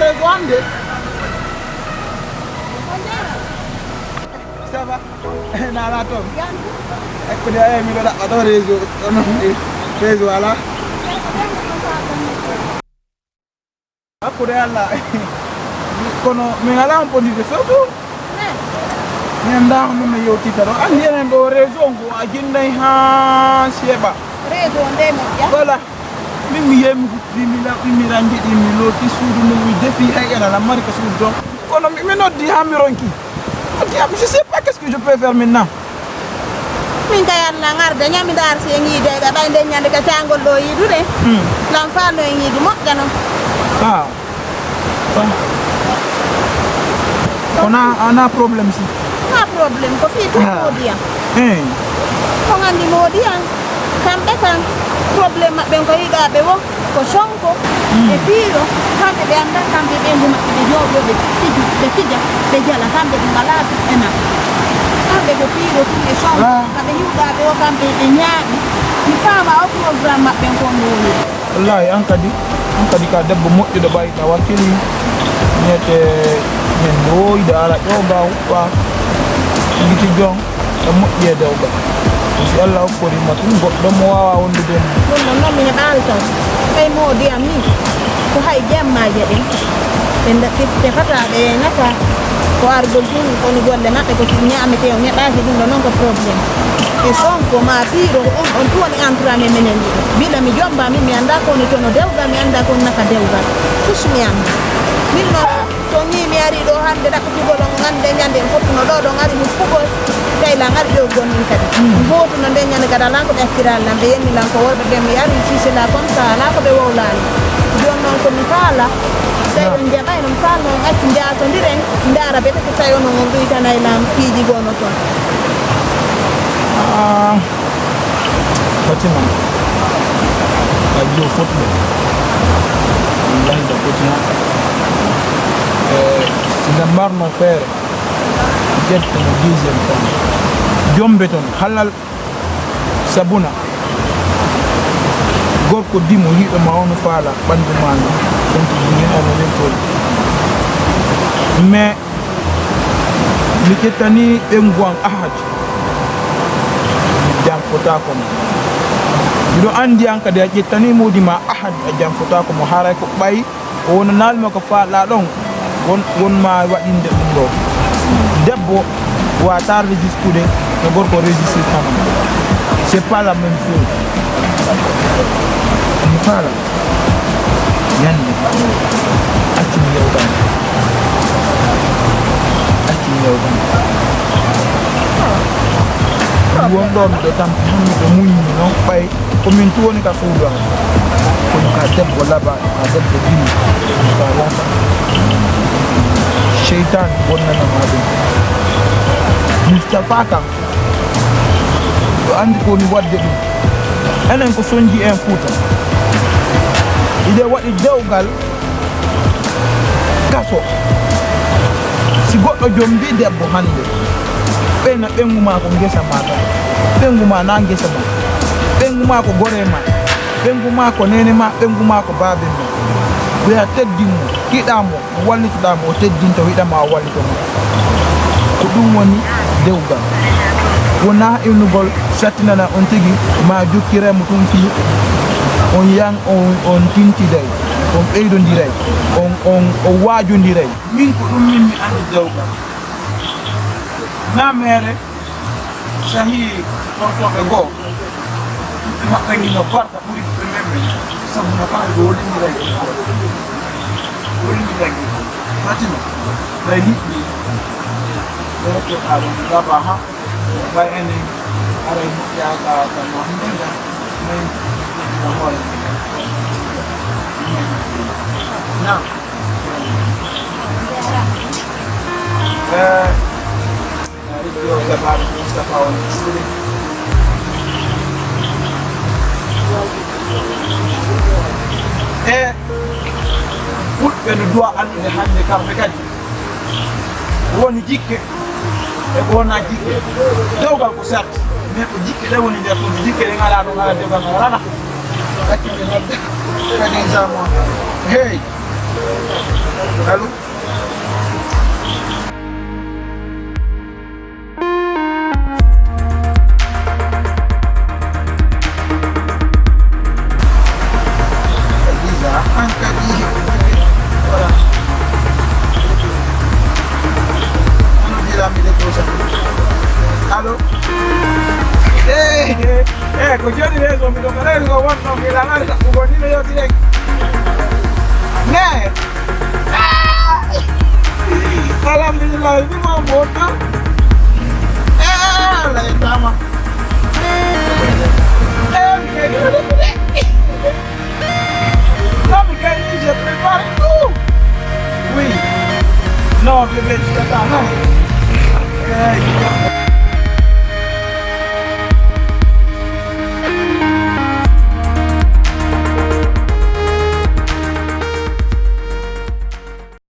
réseau ande. Ça va? Nana Tom. Ecco mi vedo a réseau. Réseau ala. Akure alla. Kono mi ala un po' di fesso. Mi andavo non mi yotitaro. Andi enen do réseau ngo a jinnay ha sieba. Réseau ndemo ya. Voilà. Mi yemi mi rangi di mi loti suudu no mi defi hay era la marque suudu donc. Kono mi noddi ha mi ronki. Je sais pas qu'est-ce que je peux faire maintenant. Min kay alla ngarde nyami dar se ngi de ba nde nyande ka tangol do yidu de. Lam fa no ngi di mo jano. Ah. On a problème ici. Pas problème ko fi to dia. Ko ngandi mo dia. Kambe kan problème mabbe ko yida be wo ko sonko e biro kambe be anda kambe be nguma be jodo be fija be jala kambe be malati ena kambe be biro tule sonko kambe yuda be wo kambe be nyaadi ni fama o programme mabbe ko ngoni wallahi an kadi ka debbo moddo do bayi ta wakili nyete men do ida ala do baw wa ngiti jong e moddi e dewba si Allah ko ri matum goddo mo wawa wondude non mi alto kay mo di ami ko hay jamma je den ben da te fata be nata ko argol dum ko ni golle mabbe ko nyaame te on yaba dum non ko problem e sonko ma biro on tuoni entraîner menen bila mi jomba mi anda ko ni tono dewga mi anda ko naka dewga tusmi am min no to ni mi ari do hande da ko tugolo ngande nyande fotno do ngari mu fugo tay la ngari do gonni kadi boto no de nyande kada lan ko be kiral lambe yenni lan ko worbe dem yari ci c'est la comme ça la ko be wowlan don non ko mi fala tay on jaba non fala on atti ndiato ndiren ndara be ko tayo no ngi tanay lam fiji gono ton Fatima ajo football wallahi da Fatima sina marno faire jet ko deuxième fois jombe ton halal sabuna gorko dimo hido ma on faala bandu manu donc ni on len ko mais mi ketani e ngwan ahad jam fota ko do andi an kadi jettani modi ma ahad jam fota ko mo haray ko bay won nalma ko faala don won ma wadinde dum do debbo wa tar résister no gorko résister tam c'est pas la même chose ni fala yanni atimi yawdan won do do tam do muñi no bay ko min tuwoni ka suudu ko ka debbo laba ka debbo dini ka laba shaytan wonna na madu Mustafa kan do andi ko ni wadde dum enen ko sonji en fuuta ide wadi dewgal kaso si goddo jombi debbo hande bena benguma ko ngesa mata benguma na ngesa ma benguma ko gore ma benguma ko nene ma benguma ko babe ma be a teddimo kidamo wallitudamo o teddinto widama wallito mo ko dum woni dewgal wona inugol satinana on tigi ma jokkiremo tum fi on yang on tintiday on beydondiray on waajondiray min ko dum min mi andi dewgal na mere sahi ko go makka ni no parta puri membe sabu na pa go ni ray fatima bay ni ko aro da ba ha bay ene ara ni ya ka no hinda mai na hoy na yo sabar Mustafa on suri fut be no doa ande hande kambe kadi woni jikke e wona jikke dewgal ko sat mais ko jikke de woni der ko jikke de ngala do ngala dewgal rana akki de nadde kadi jamo hey Allô? Eliza, angkat dia. Voilà. Ano dia ambil itu satu? Allô? Kujua ni lezo midongo lezo watu ngilangani kubonile yote